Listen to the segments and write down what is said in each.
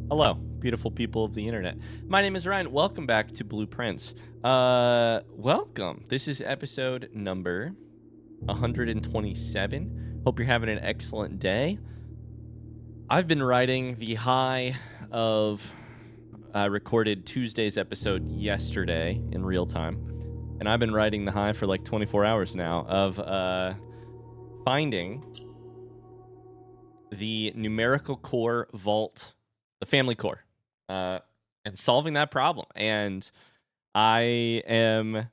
Hello, beautiful people of the internet. My name is Ryan. Welcome back to Blueprints. Welcome. This is episode number 127. Hope you're having an excellent day. I've been riding the high of recorded Tuesday's episode yesterday in real time, and I've been riding the high for like 24 hours now of finding the numerical core vault, the family core, and solving that problem. And I am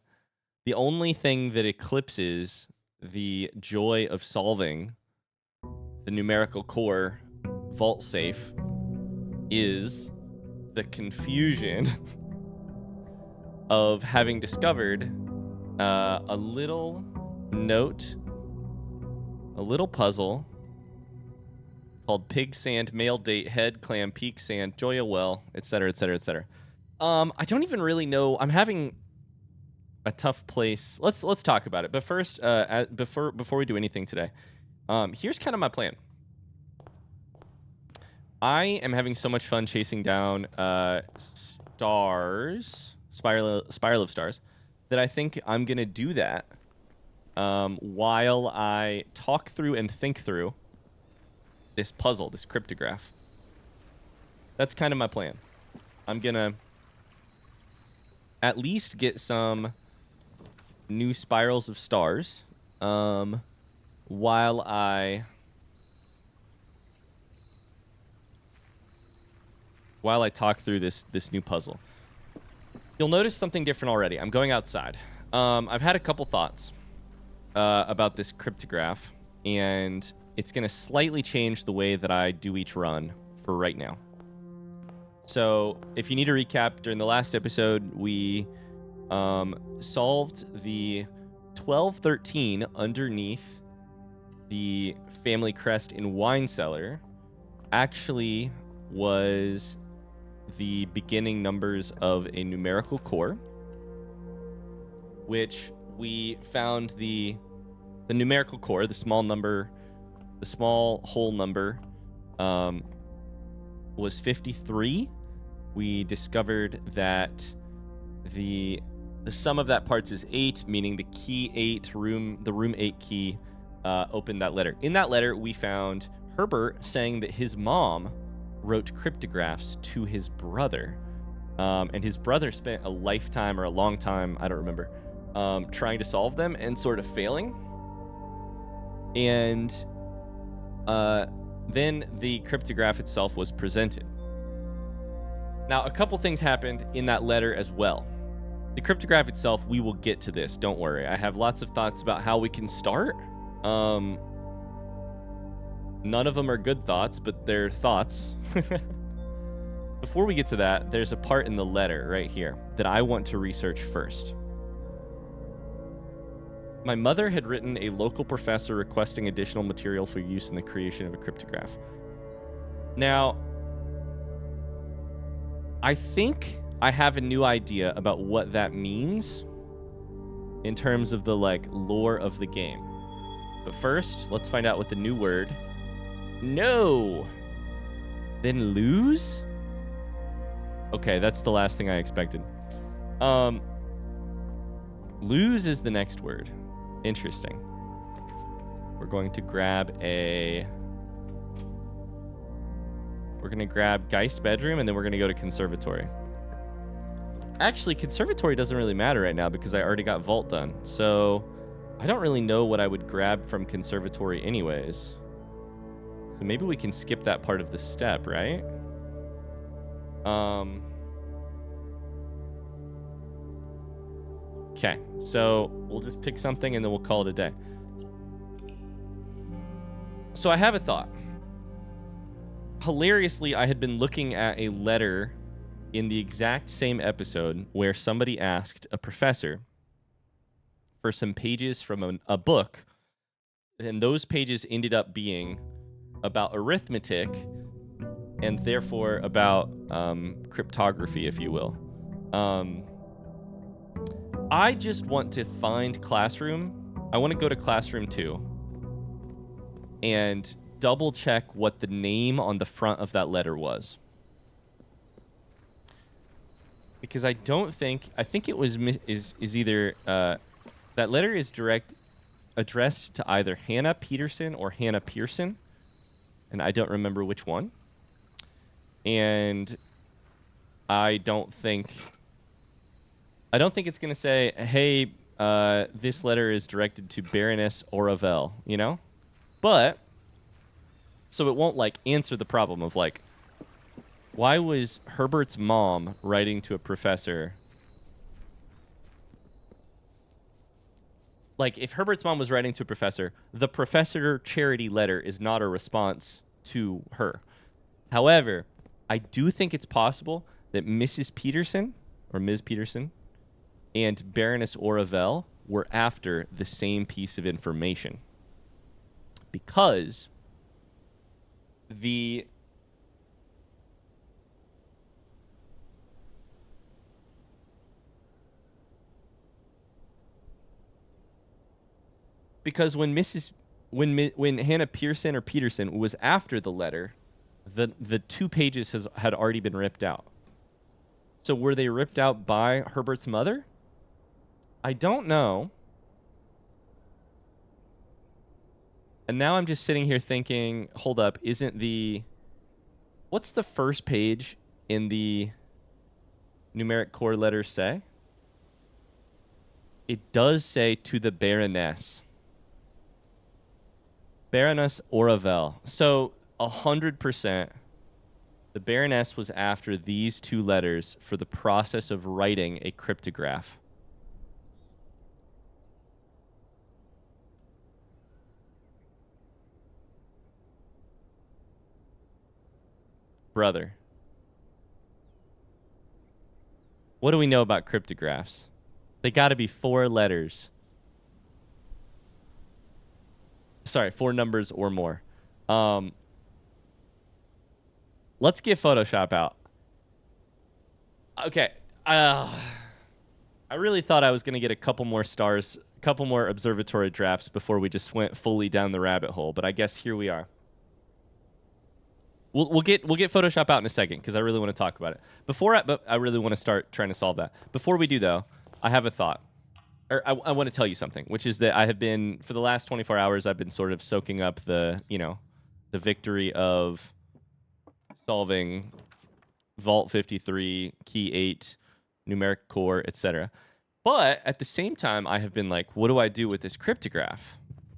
the only thing that eclipses the joy of solving the numerical core vault safe is the confusion of having discovered a little note, a little puzzle called Pig Sand, Male Date, Head, Clam, Peak Sand, Joya Well, etc., etc., etc. I don't even really know. I'm having a tough place. Let's talk about it. But first, before we do anything today, here's kind of my plan. I am having so much fun chasing down stars, spiral of stars, that I think I'm gonna do that while I talk through and think through this puzzle, this cryptograph. That's kind of my plan. I'm gonna at least get some new spirals of stars while I talk through this new puzzle. You'll notice something different already. I'm going outside. I've had a couple thoughts about this cryptograph, and it's going to slightly change the way that I do each run for right now. So if you need a recap, during the last episode, we solved the 1213 underneath the family crest in Wine Cellar actually was the beginning numbers of a numerical core, which we found the numerical core, the small whole number, was 53. We discovered that the sum of that parts is 8, meaning the key 8 the room 8 key opened that letter. In that letter, we found Herbert saying that his mom wrote cryptographs to his brother, and his brother spent a lifetime or a long time, I don't remember, trying to solve them and sort of failing. And then the cryptograph itself was presented. Now, a couple things happened in that letter as well. The cryptograph itself, we will get to this, don't worry. I have lots of thoughts about how we can start. None of them are good thoughts, but they're thoughts. Before we get to that, there's a part in the letter right here that I want to research first. My mother had written a local professor requesting additional material for use in the creation of a cryptograph. Now, I think I have a new idea about what that means in terms of the lore of the game. But first, let's find out what the new word. No! Then lose? Okay, that's the last thing I expected. Lose is the next word. Interesting. We're going to grab Geist Bedroom, and then we're going to go to Conservatory. Actually, Conservatory doesn't really matter right now because I already got Vault done. So I don't really know what I would grab from Conservatory anyways. So maybe we can skip that part of the step, right? Okay, so we'll just pick something and then we'll call it a day. So I have a thought. Hilariously, I had been looking at a letter in the exact same episode where somebody asked a professor for some pages from a book, and those pages ended up being about arithmetic and therefore about cryptography, if you will. I just want to find Classroom. I want to go to Classroom 2 and double check what the name on the front of that letter was. because I don't think I think it was is either that letter is addressed to either Hannah Peterson or Hannah Pearson, and I don't remember which one. And I don't think it's gonna say, hey, this letter is directed to Baroness Oravel, you know? But so it won't like answer the problem of like, why was Herbert's mom writing to a professor? Like, if Herbert's mom was writing to a professor, the professor charity letter is not a response to her. However, I do think it's possible that Mrs. Peterson or Ms. Peterson and Baroness Oravel were after the same piece of information. Because when Hannah Pearson or Peterson was after the letter, the 2 pages had already been ripped out. So were they ripped out by Herbert's mother? I don't know. And now I'm just sitting here thinking, hold up, what's the first page in the numeric core letter say? It does say to the Baroness. Baroness Oravel. So 100%, the Baroness was after these 2 letters for the process of writing a cryptograph. Brother, what do we know about cryptographs? They got to be 4 letters. Sorry, 4 numbers or more. Let's get Photoshop out. Okay. I really thought I was going to get a couple more stars, a couple more observatory drafts before we just went fully down the rabbit hole, but I guess here we are. We'll get Photoshop out in a second because I really want to talk about it. But I really want to start trying to solve that. Before we do, though, I have a thought. I want to tell you something, which is that I have been, for the last 24 hours, I've been sort of soaking up the victory of solving Vault 53, Key 8, Numeric Core, etc. But at the same time, I have been like, what do I do with this cryptograph?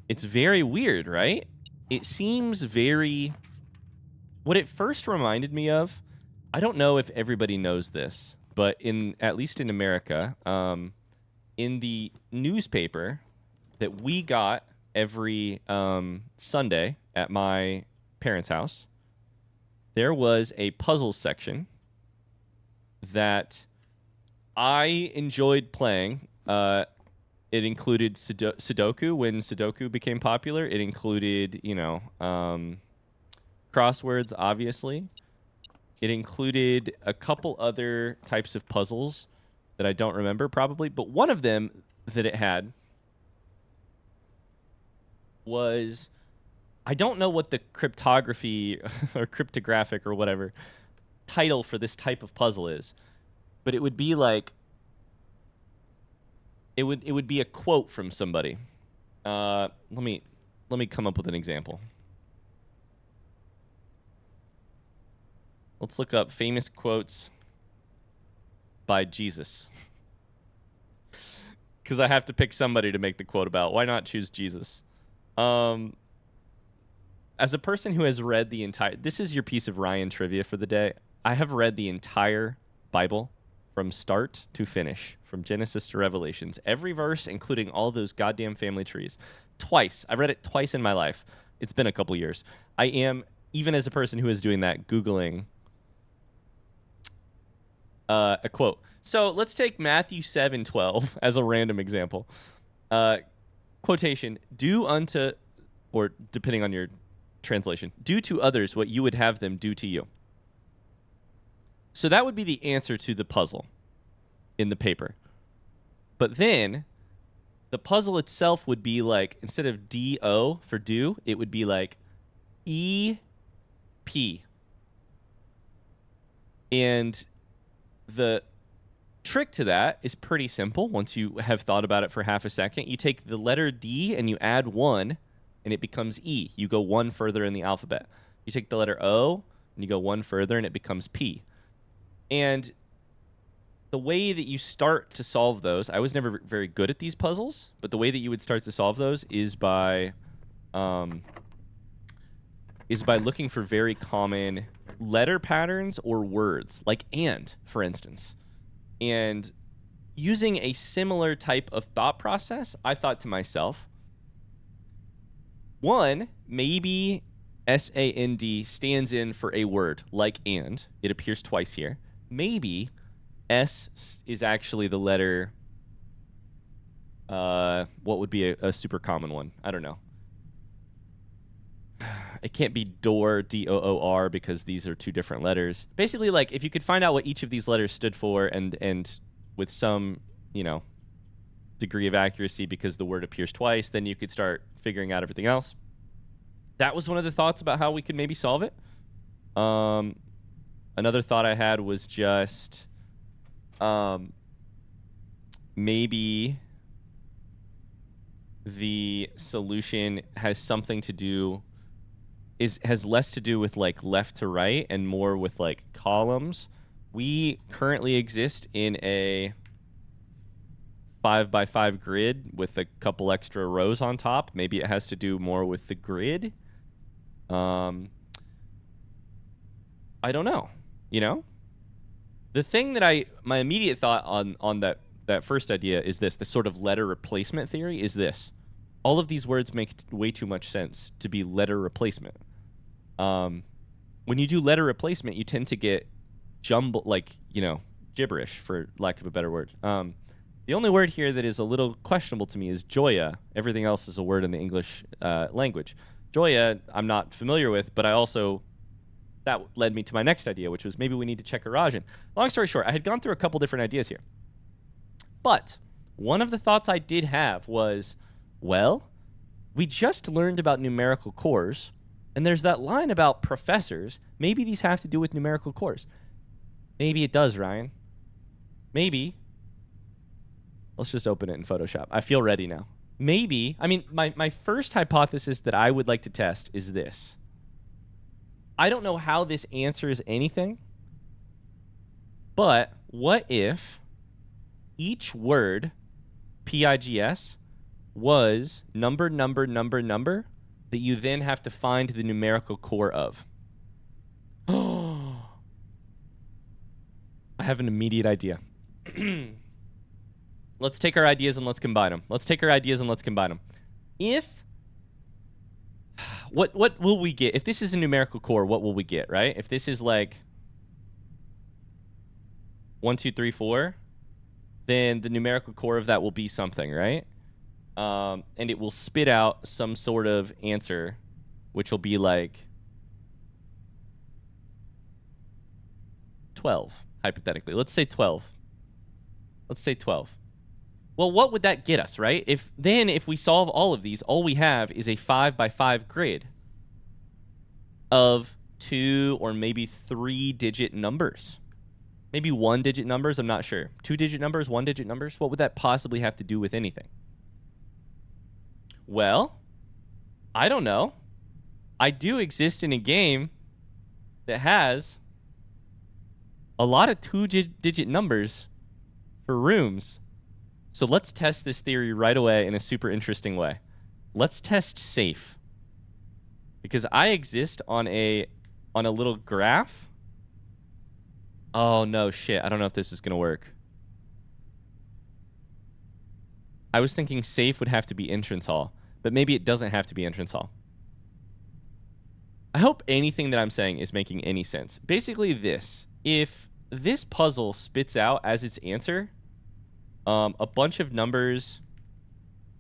It's very weird, right? It seems very... What it first reminded me of, I don't know if everybody knows this, but at least in America, in the newspaper that we got every Sunday at my parents' house, there was a puzzles section that I enjoyed playing. It included Sudoku when Sudoku became popular. It included, crosswords, obviously. It included a couple other types of puzzles that I don't remember probably, but one of them that it had was, I don't know what the cryptography or cryptographic or whatever title for this type of puzzle is, but it would be like, it would be a quote from somebody. Let me come up with an example. Let's look up famous quotes by Jesus. Because I have to pick somebody to make the quote about. Why not choose Jesus? As a person who has read the entire... This is your piece of Ryan trivia for the day. I have read the entire Bible from start to finish, from Genesis to Revelations. Every verse, including all those goddamn family trees. Twice. I've read it twice in my life. It's been a couple years. I am, even as a person who is doing that, Googling a quote. So let's take Matthew 7:12 as a random example. Quotation, do unto, or depending on your translation, do to others what you would have them do to you. So that would be the answer to the puzzle in the paper. But then the puzzle itself would be like, instead of D-O for do, it would be like E-P. And the Trick to that is pretty simple. Once you have thought about it for half a second, you take the letter D and you add 1, and it becomes E. You go 1 further in the alphabet. You take the letter O, and you go 1 further, and it becomes P. And the way that you start to solve those, I was never very good at these puzzles, but the way that you would start to solve those is by looking for very common letter patterns or words, like and, for instance. And using a similar type of thought process, I thought to myself, one, maybe S-A-N-D stands in for a word like and. It appears twice here. Maybe S is actually the letter, what would be a super common one? I don't know. It can't be door, D-O-O-R, because these are 2 different letters. Basically, like, if you could find out what each of these letters stood for and with some, degree of accuracy because the word appears twice, then you could start figuring out everything else. That was one of the thoughts about how we could maybe solve it. Another thought I had was just maybe the solution has something to do has less to do with like left to right and more with like columns. We currently exist in a 5x5 grid with a couple extra rows on top. Maybe it has to do more with the grid. I don't know. The thing that my immediate thought on that first idea is this sort of letter replacement theory is this. All of these words make way too much sense to be letter replacement. When you do letter replacement, you tend to get gibberish, for lack of a better word. The only word here that is a little questionable to me is Joya. Everything else is a word in the English language. Joya, I'm not familiar with, but that led me to my next idea, which was maybe we need to check Arajan. Long story short, I had gone through a couple different ideas here. But one of the thoughts I did have was, well, we just learned about numerical cores, and there's that line about professors. Maybe these have to do with numerical cores. Maybe it does, Ryan. Maybe. Let's just open it in Photoshop. I feel ready now. Maybe. I mean, my first hypothesis that I would like to test is this. I don't know how this answers anything, but what if each word, PIGS, was number that you then have to find the numerical core of? Oh, I have an immediate idea. Let's take our ideas and let's combine them. What will we get? If this is a numerical core, what will we get, right? If this is like 1, 2, 3, 4, then the numerical core of that will be something, right? And it will spit out some sort of answer, which will be like 12, hypothetically. Let's say 12. Well, what would that get us, right? If we solve all of these, all we have is a 5x5 grid of 2 or maybe 3-digit numbers. Maybe 1-digit numbers, I'm not sure. 2-digit numbers, 1-digit numbers? What would that possibly have to do with anything? Well, I don't know. I do exist in a game that has a lot of 2-digit numbers for rooms. So let's test this theory right away in a super interesting way. Let's test safe. Because I exist on a little graph. Oh, no, shit. I don't know if this is going to work. I was thinking safe would have to be entrance hall, but maybe it doesn't have to be entrance hall. I hope anything that I'm saying is making any sense. Basically this. If this puzzle spits out as its answer a bunch of numbers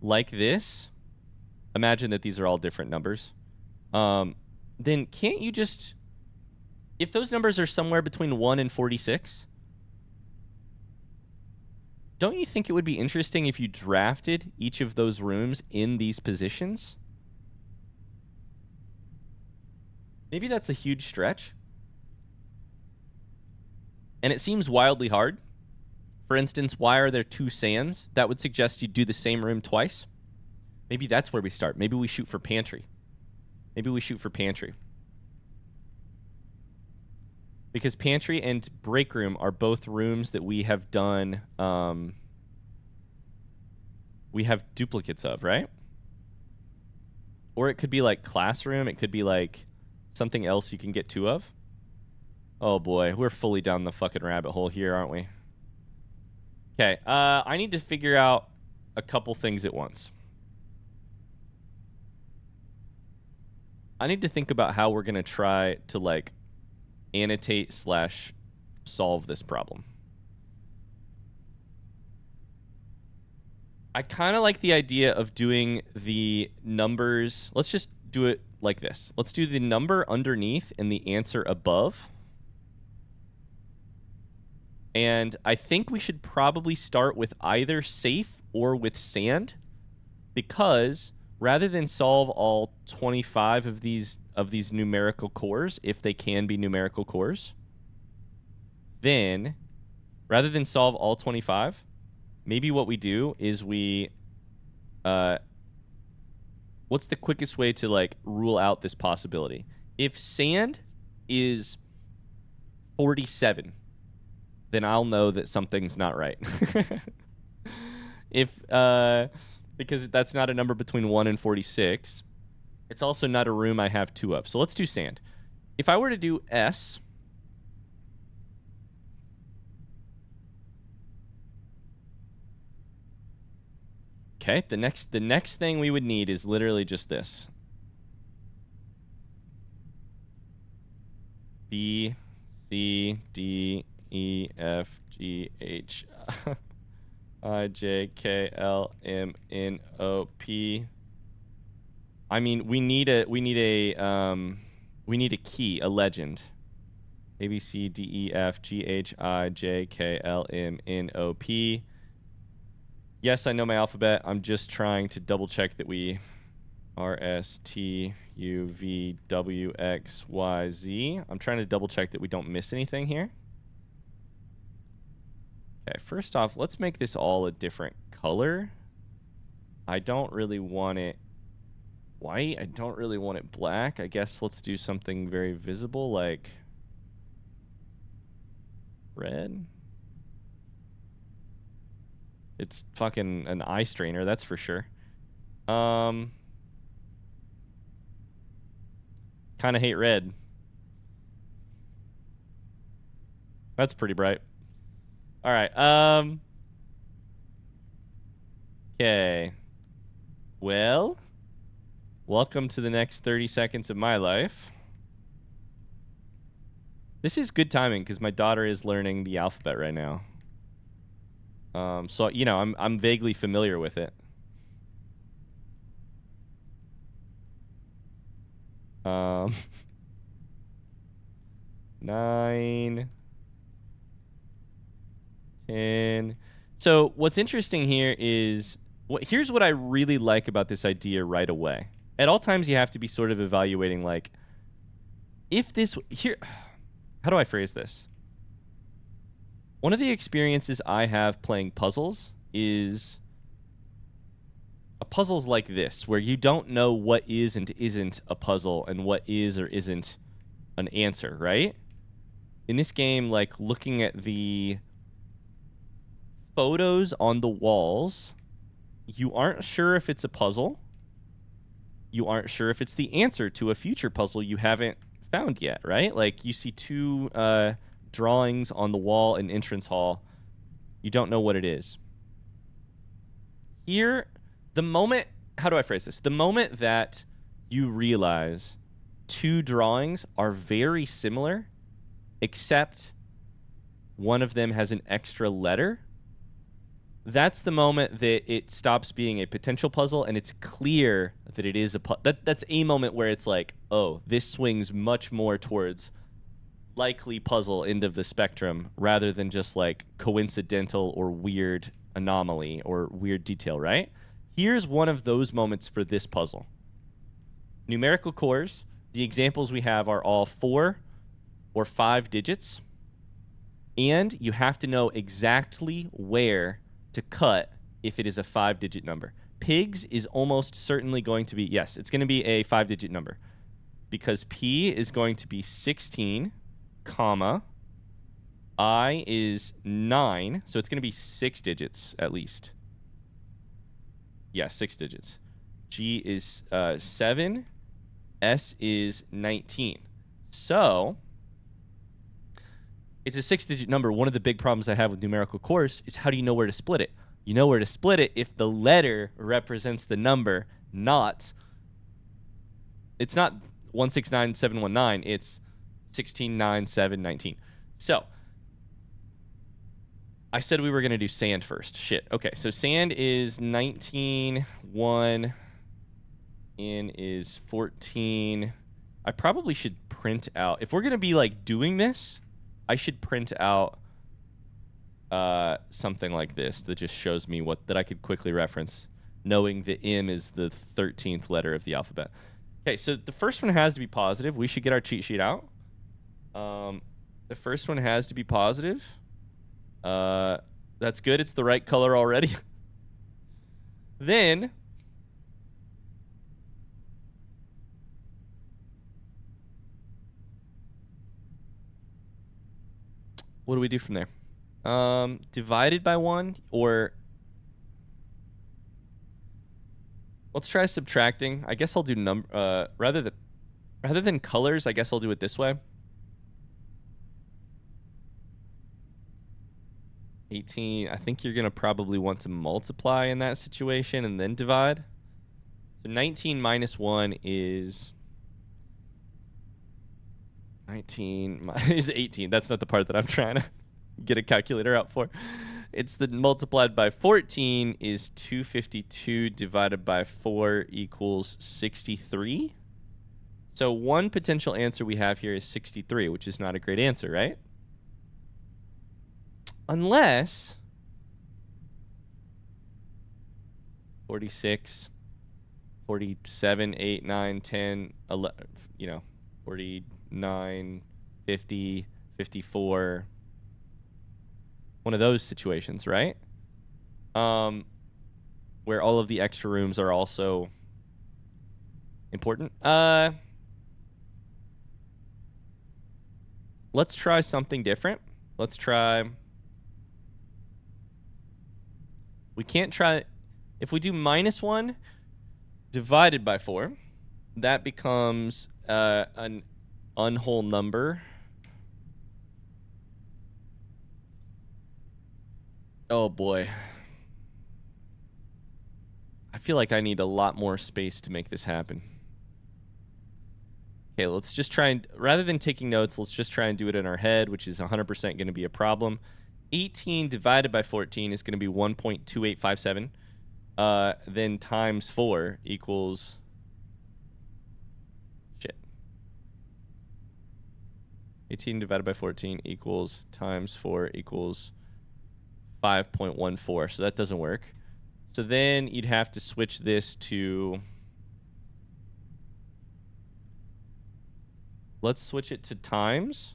like this, imagine that these are all different numbers, then can't you just, if those numbers are somewhere between 1 and 46, don't you think it would be interesting if you drafted each of those rooms in these positions? Maybe that's a huge stretch. And it seems wildly hard For instance, why are there 2 sands? That would suggest you do the same room twice. Maybe that's where we start. Maybe we shoot for pantry. Because pantry and break room are both rooms that we have done, we have duplicates of, right? Or it could be like classroom. It could be like something else you can get 2 of. Oh boy, we're fully down the fucking rabbit hole here, aren't we? Okay, I need to figure out a couple things at once. I need to think about how we're going to try to, like, annotate / solve this problem. I kind of like the idea of doing the numbers. Let's just do it like this. Let's do the number underneath and the answer above. And I think we should probably start with either safe or with sand, because rather than solve all 25 of these numerical cores, if they can be numerical cores, then rather than solve all 25, maybe what we do is we, what's the quickest way to, like, rule out this possibility? If sand is 47, then I'll know that something's not right. Because that's not a number between 1 and 46. It's also not a room I have 2 of. So let's do sand. If I were to do S, okay, the next thing we would need is literally just this. B, C, D, E, F, G, H, I, J, K, L, M, N, O, P. I mean, we need a key, a legend. A, B, C, D, E, F, G, H, I, J, K, L, M, N, O, P. Yes, I know my alphabet. I'm just trying to double check that we R, S, T, U, V, W, X, Y, Z. I'm trying to double check that we don't miss anything here. Okay, first off, let's make this all a different color. I don't really want it white. I don't really want it black. I guess let's do something very visible, like red. It's fucking an eye strainer, that's for sure. Kind of hate red. That's pretty bright. All right. Okay. Well, welcome to the next 30 seconds of my life. This is good timing because my daughter is learning the alphabet right now. So, you know, I'm vaguely familiar with it. 9, 10. So what's interesting here is, here's what I really like about this idea right away. At all times, you have to be sort of evaluating, like, if this here, how do I phrase this? One of the experiences I have playing puzzles is puzzles like this, where you don't know what is and isn't a puzzle and what is or isn't an answer, right? In this game, like, looking at the photos on the walls, you aren't sure if it's a puzzle. You aren't sure if it's the answer to a future puzzle you haven't found yet, right? Like, you see 2 drawings on the wall in entrance hall. You don't know what it is. Here, the moment, how do I phrase this? The moment that you realize 2 drawings are very similar, except one of them has an extra letter, that's the moment that it stops being a potential puzzle and it's clear that it is a that's a moment where it's like, oh, this swings much more towards likely puzzle end of the spectrum rather than just like coincidental or weird anomaly or weird detail, right? Here's one of those moments for this puzzle. Numerical cores, the examples we have are all 4 or 5 digits. And you have to know exactly where to cut if it is a 5-digit number. Pigs is almost certainly going to be, yes, it's going to be a 5-digit number. Because P is going to be 16, comma, I is 9, so it's going to be 6 digits at least. Yeah, 6 digits. G is 7, S is 19. So it's a 6-digit number. One of the big problems I have with numerical course is how do you know where to split it? You know where to split it if the letter represents the number, it's not 169719, it's 16, 9, 7, 19. So I said we were going to do sand first. Shit. Okay, so sand is 19, 1, in is 14. I probably should print out. If we're going to be like doing this, I should print out something like this that just shows me that I could quickly reference, knowing the M is the 13th letter of the alphabet. Okay, so the first one has to be positive. We should get our cheat sheet out. The first one has to be positive. That's good. It's the right color already. Then what do we do from there? Divided by 1, or let's try subtracting. I guess I'll do rather than colors, I guess I'll do it this way. 18, I think you're going to probably want to multiply in that situation and then divide. So 19 minus 1 is 19 is 18. That's not the part that I'm trying to get a calculator out for. It's the multiplied by 14 is 252 divided by 4 equals 63. So one potential answer we have here is 63, which is not a great answer, right? Unless 46, 47, 8, 9, 10, 11, 49, 50, 54. One of those situations, right? Where all of the extra rooms are also important. Let's try something different. Let's try... We can't try... If we do minus 1 divided by 4, that becomes an unwhole number. Oh boy. I feel like I need a lot more space to make this happen. Okay, let's just try and... Rather than taking notes, let's just try and do it in our head, which is 100% going to be a problem. 18 divided by 14 is going to be 1.2857. Then times 4 equals... Shit. 18 divided by 14 equals times 4 equals 5.14. So that doesn't work. So then you'd have to switch this to... Let's switch it to times.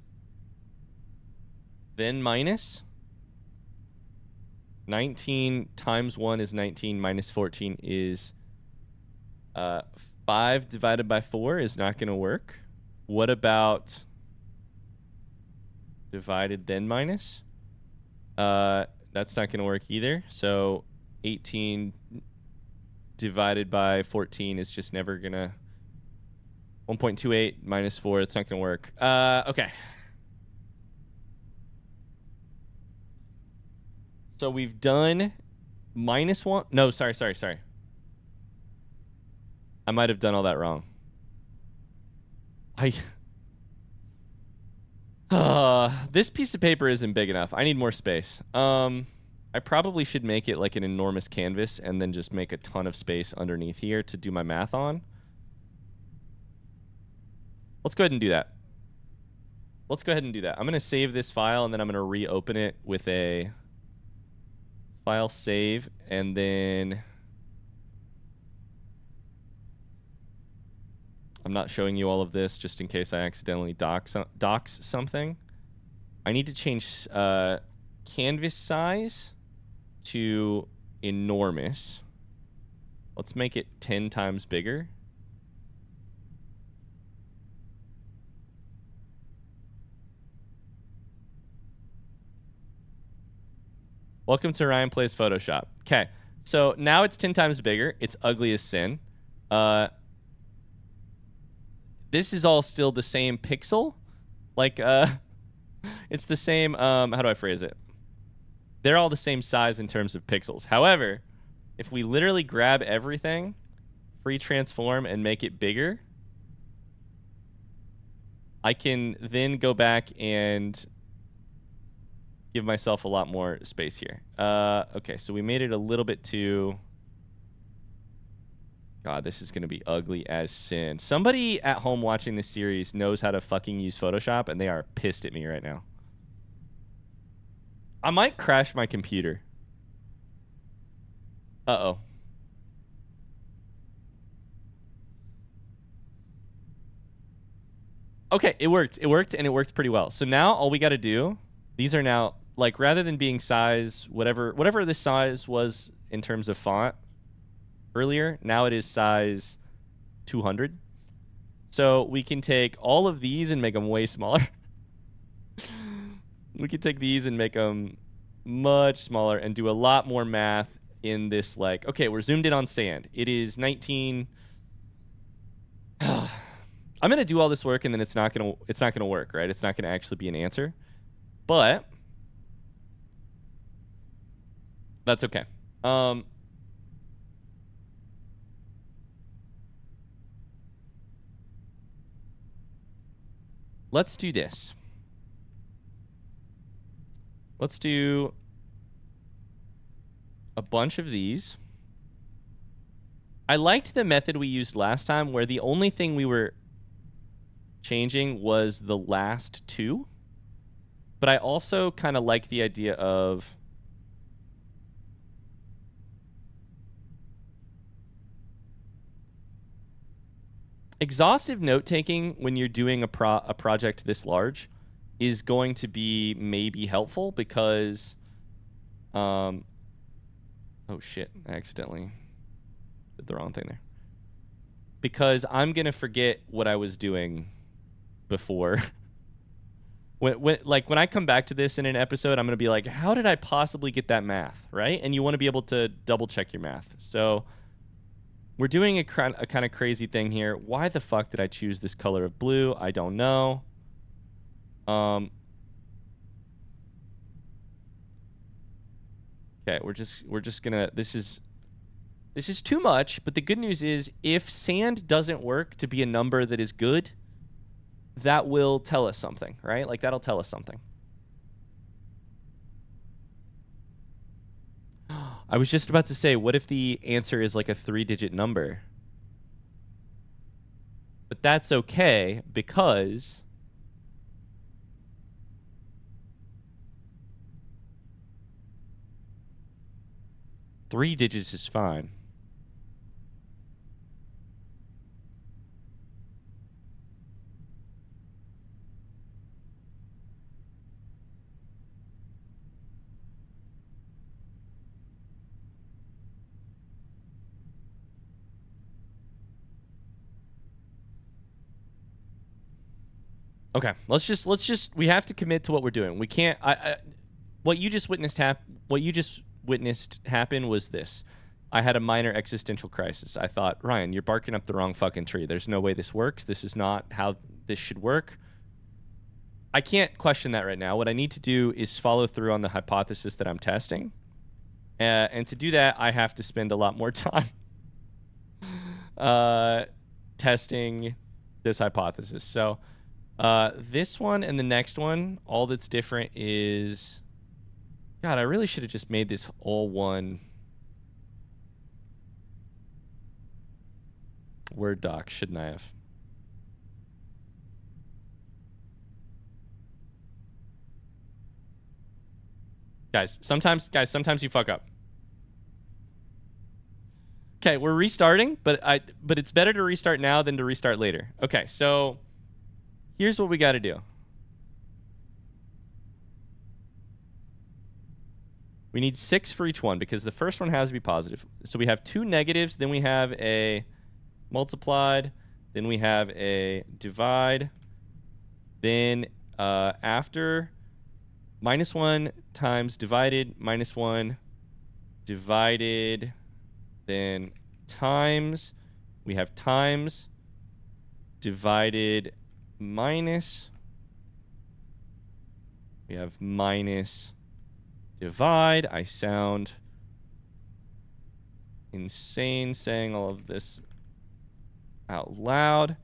Then minus. 19 times 1 is 19 minus 14 is 5 divided by 4 is not going to work. What about divided then minus? That's not going to work either. So 18 divided by 14 is just never going to... 1.28 minus 4, it's not going to work. Okay. So we've done minus 1. No, sorry. I might have done all that wrong. This piece of paper isn't big enough. I need more space. I probably should make it like an enormous canvas and then just make a ton of space underneath here to do my math on. Let's go ahead and do that. I'm going to save this file, and then I'm going to reopen it with a file save, and then I'm not showing you all of this just in case I accidentally dox something. I need to change canvas size to enormous. Let's make it 10 times bigger. Welcome to Ryan Plays Photoshop. Okay, so now it's 10 times bigger. It's ugly as sin. This is all still the same pixel. Like, it's the same, how do I phrase it? They're all the same size in terms of pixels. However, if we literally grab everything, free transform, and make it bigger, I can then go back and give myself a lot more space here. Okay, so we made it a little bit too... God, this is going to be ugly as sin. Somebody at home watching this series knows how to fucking use Photoshop, and they are pissed at me right now. I might crash my computer. Uh-oh. Okay, it worked. It worked, and it worked pretty well. So now all we got to do... These are now, like, rather than being size, whatever this size was in terms of font earlier, now it is size 200. So we can take all of these and make them way smaller. We can take these and make them much smaller and do a lot more math in this, like, okay, we're zoomed in on sand. It is 19... I'm going to do all this work and then it's not going to work, right? It's not going to actually be an answer. But that's okay. Let's do this. Let's do a bunch of these. I liked the method we used last time where the only thing we were changing was the last two. But I also kind of like the idea of exhaustive note-taking when you're doing a project this large is going to be maybe helpful because... oh, shit. I accidentally did the wrong thing there. Because I'm going to forget what I was doing before... When I come back to this in an episode, I'm going to be like, how did I possibly get that math, right? And you want to be able to double-check your math. So we're doing a kind of crazy thing here. Why the fuck did I choose this color of blue? I don't know. Okay, we're just going to... This is too much, but the good news is if sand doesn't work to be a number that is good... that will tell us something, right? Like, that'll tell us something. I was just about to say, what if the answer is like a 3-digit number? But that's okay, because... three digits is fine. Okay, let's just we have to commit to what we're doing. We can't what you just witnessed happen was this. I had a minor existential crisis. I thought, Ryan, you're barking up the wrong fucking tree. There's no way this works. This is not how this should work. I can't question that right now. What I need to do is follow through on the hypothesis that I'm testing. And to do that, I have to spend a lot more time testing this hypothesis. So this one and the next one, all that's different is... God, I really should have just made this all one Word doc, shouldn't I have? Guys, sometimes you fuck up. Okay, we're restarting, but it's better to restart now than to restart later. Okay, so here's what we got to do. We need 6 for each one because the first one has to be positive. So we have 2 negatives, then we have a multiplied, then we have a divide. Then after -1 times divided, -1 divided, then times, we have times, divided, minus, we have minus, divide. I sound insane saying all of this out loud.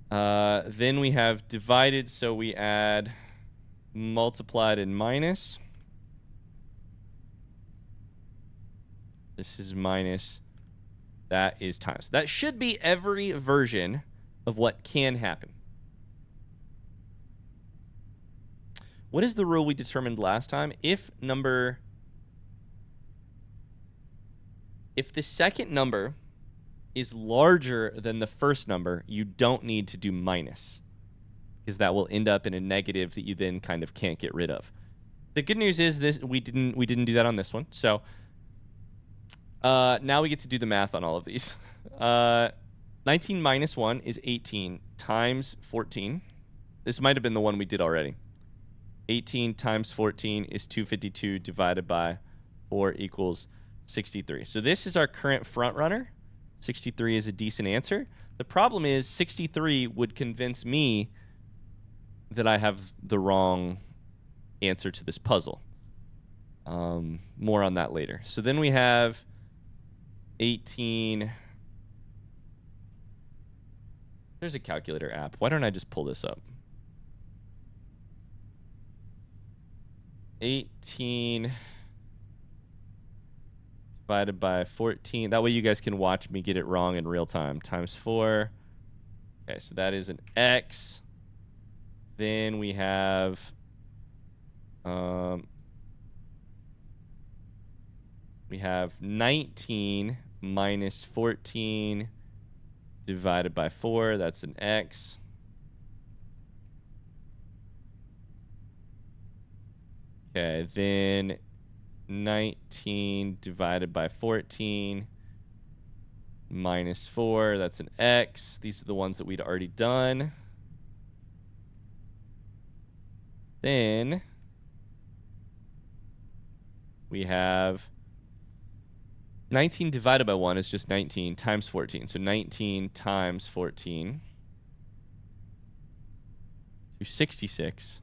Then we have divided, so we add multiplied and minus. This is minus. That is times. That should be every version of what can happen. What is the rule we determined last time? If the second number is larger than the first number, you don't need to do minus, because that will end up in a negative that you then kind of can't get rid of. The good news is this: we didn't do that on this one. So now we get to do the math on all of these. 19 minus 1 is 18 times 14. This might have been the one we did already. 18 times 14 is 252 divided by 4 equals 63. So this is our current front runner. 63 is a decent answer. The problem is 63 would convince me that I have the wrong answer to this puzzle. More on that later. So then we have 18. There's a calculator app. Why don't I just pull this up? 18 divided by 14. That way you guys can watch me get it wrong in real time. Times 4. Okay, so that is an X. Then we have we have 19 minus 14 divided by 4. That's an X. Okay, then 19 divided by 14 minus 4. That's an X. These are the ones that we'd already done. Then we have 19 divided by 1 is just 19 times 14. So 19 times 14 to 66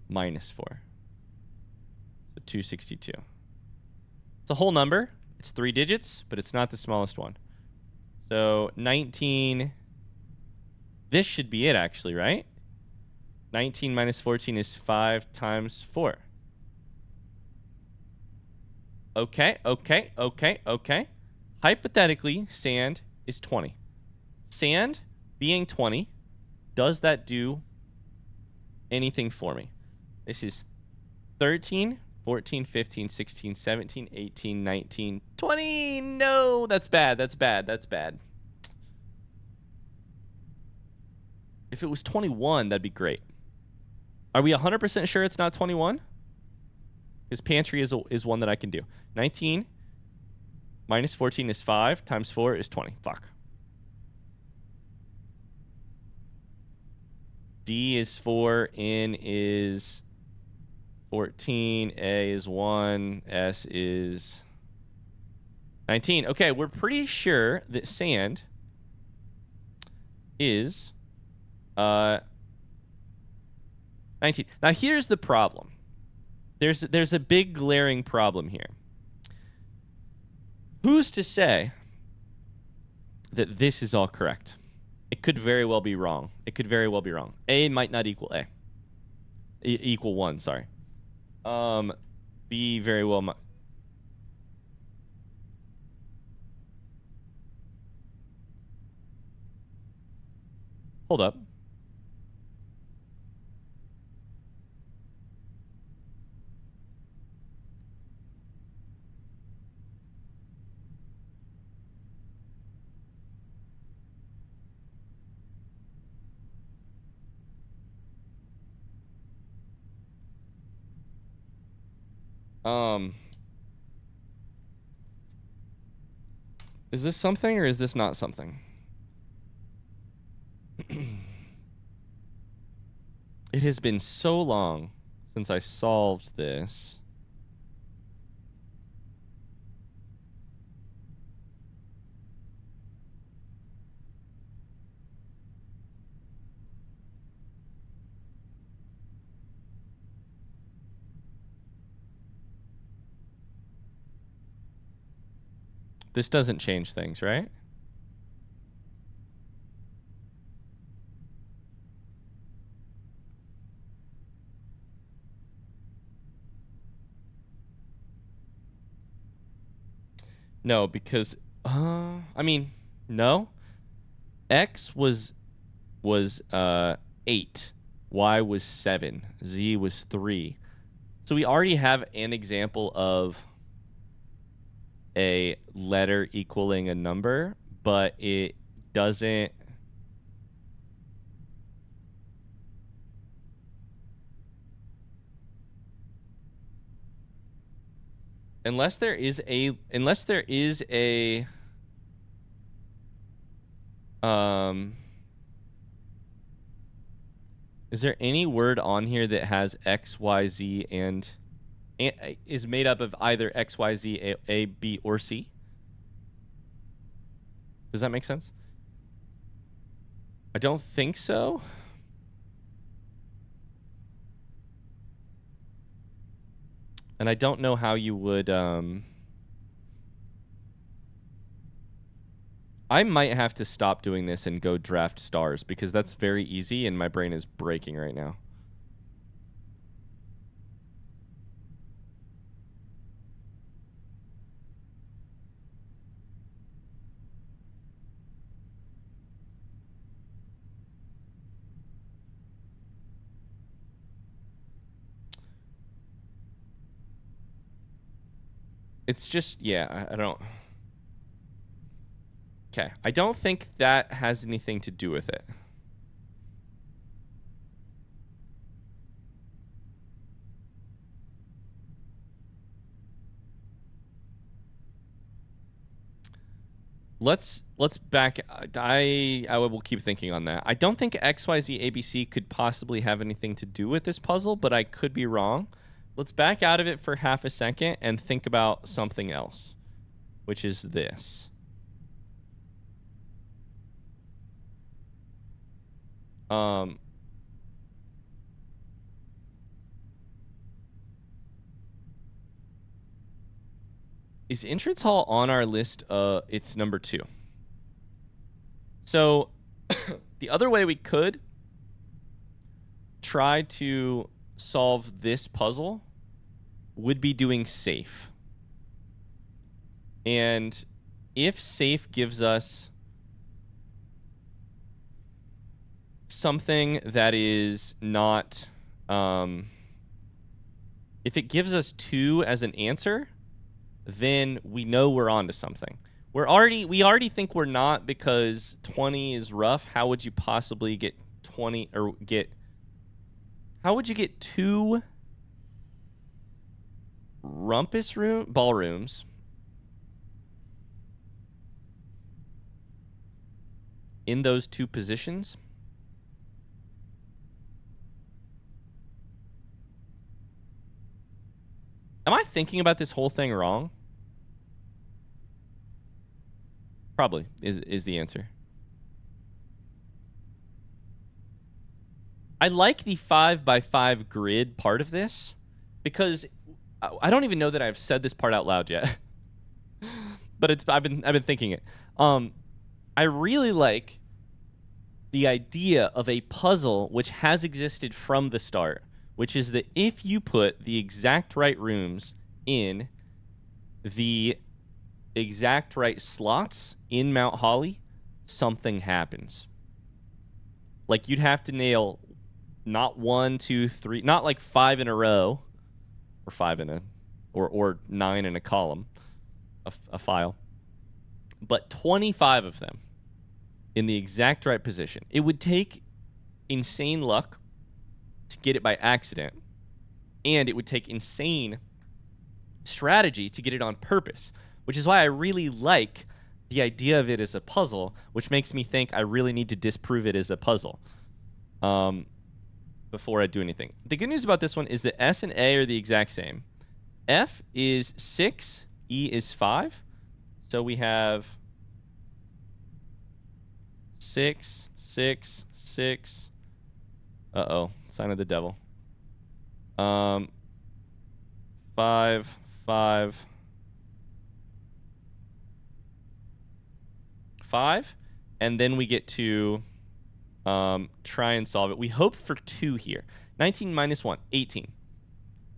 minus 4. So 262. It's a whole number. It's 3 digits, but it's not the smallest one. So 19. This should be it, actually, right? 19 minus 14 is 5 times 4. Okay. Hypothetically, sand is 20. Sand being 20, does that do anything for me? This is 13, 14, 15, 16, 17, 18, 19, 20. No, that's bad. That's bad. If it was 21, that'd be great. Are we 100% sure it's not 21? Because pantry is one that I can do. 19 minus 14 is 5 times 4 is 20. Fuck. D is 4. N is 14. A is 1. S is 19. Okay, we're pretty sure that sand is 19. Now here's the problem. There's a big glaring problem here. Who's to say that this is all correct? It could very well be wrong. A might not equal A. Equal 1, sorry. B very well might. Hold up. Is this something or is this not something? It has been so long since I solved this. This doesn't change things, right? No, because I mean, no. X was 8. Y was 7. Z was 3. So we already have an example of a letter equaling a number, but it doesn't. Unless there is a is there any word on here that has X, Y, Z and is made up of either X, Y, Z, A, B, or C? Does that make sense? I don't think so. And I don't know how you would I might have to stop doing this and go draft stars because that's very easy and my brain is breaking right now. It's just, yeah, I don't. Okay, I don't think that has anything to do with it. Let's back. I will keep thinking on that. I don't think XYZ ABC could possibly have anything to do with this puzzle, but I could be wrong. Let's back out of it for half a second and think about something else, which is this. Is entrance hall on our list? It's number 2. So the other way we could try to solve this puzzle would be doing safe. And if safe gives us something that is not if it gives us 2 as an answer, then we know we're onto something. We already think we're not because 20 is rough. How would you possibly get 20 or how would you get 2 rumpus ballrooms in those 2 positions? Am I thinking about this whole thing wrong? Probably is the answer. I like the 5x5 grid part of this because I don't even know that I've said this part out loud yet. But I've been thinking it. I really like the idea of a puzzle which has existed from the start, which is that if you put the exact right rooms in the exact right slots in Mount Holly, something happens. Like you'd have to nail not 1, 2, 3, not like 5 in a row, or 5 in a, or 9 in a column, a file, but 25 of them in the exact right position. It would take insane luck to get it by accident, and it would take insane strategy to get it on purpose, which is why I really like the idea of it as a puzzle, which makes me think I really need to disprove it as a puzzle before I do anything. The good news about this one is that S and A are the exact same. F is 6, E is 5. So we have 6, 6, 6. Uh-oh, sign of the devil. 5, 5, 5. And then we get to try and solve it. We hope for 2 here. 19 minus 1, 18.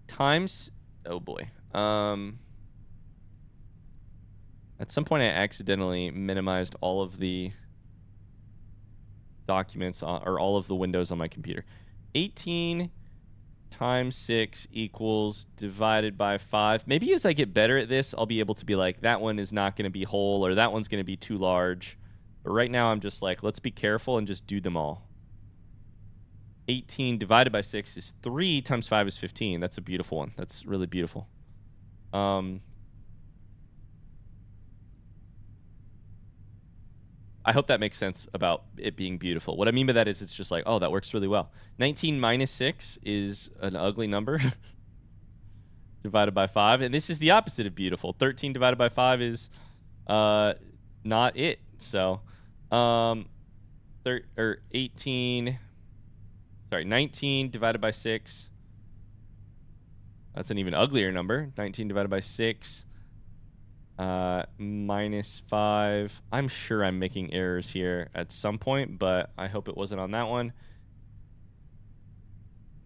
Times, oh boy. At some point I accidentally minimized all of the documents or all of the windows on my computer. 18 times 6 equals divided by 5. Maybe as I get better at this, I'll be able to be like, that one is not going to be whole, or that one's going to be too large. But right now I'm just like, let's be careful and just do them all. 18 divided by 6 is 3 times 5 is 15. That's a beautiful one. That's really beautiful. I hope that makes sense about it being beautiful. What I mean by that is it's just like, oh, that works really well. 19 minus 6 is an ugly number divided by 5. And this is the opposite of beautiful. 13 divided by 5 is not it. So 19 divided by 6. That's an even uglier number. 19 divided by 6. Minus 5. I'm sure I'm making errors here at some point, but I hope it wasn't on that one.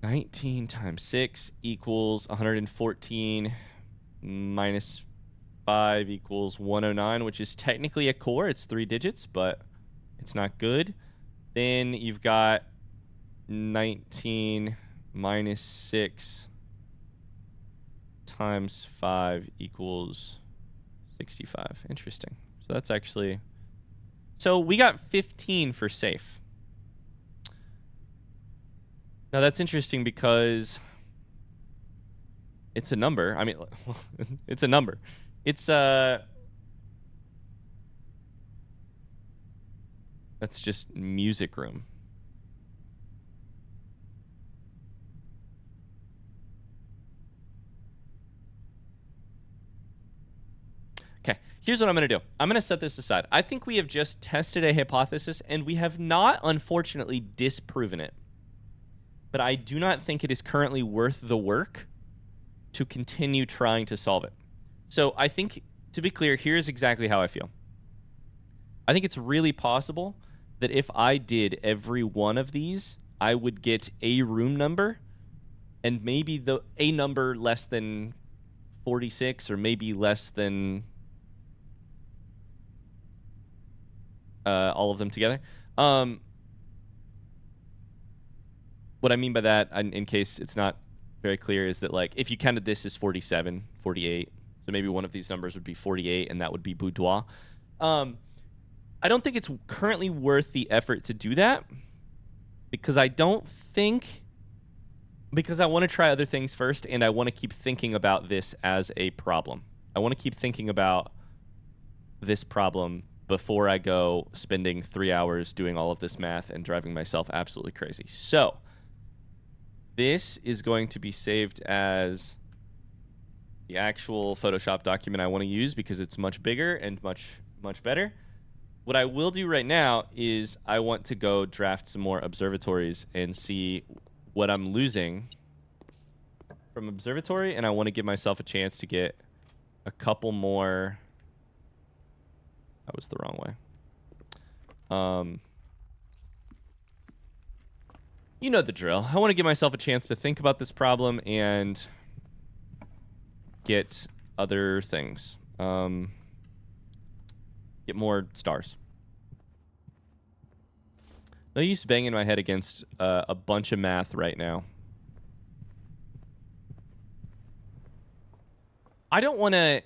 19 times 6 equals 114. Minus 5 equals 109, which is technically a core. It's 3 digits, but it's not good. Then you've got 19 minus 6 times 5 equals 65. Interesting. So that's actually... So we got 15 for safe. Now that's interesting because it's a number. I mean, it's a number. It's that's just music room. Okay, here's what I'm going to do. I'm going to set this aside. I think we have just tested a hypothesis, and we have not, unfortunately, disproven it. But I do not think it is currently worth the work to continue trying to solve it. So I think, to be clear, here's exactly how I feel. I think it's really possible that if I did every one of these, I would get a room number, and maybe a number less than 46, or maybe less than... all of them together. What I mean by that, in case it's not very clear, is that like if you counted this as 47, 48, so maybe one of these numbers would be 48, and that would be boudoir. I don't think it's currently worth the effort to do that, because I want to try other things first, and I want to keep thinking about this as a problem. I want to keep thinking about this problem before I go spending 3 hours doing all of this math and driving myself absolutely crazy. So this is going to be saved as the actual Photoshop document I want to use because it's much bigger and much better. What I will do right now is I want to go draft some more observatories and see what I'm losing from Observatory, and I want to give myself a chance to get a couple more... That was the wrong way. You know the drill. I want to give myself a chance to think about this problem and get other things. Get more stars. No use banging my head against a bunch of math right now. I don't want to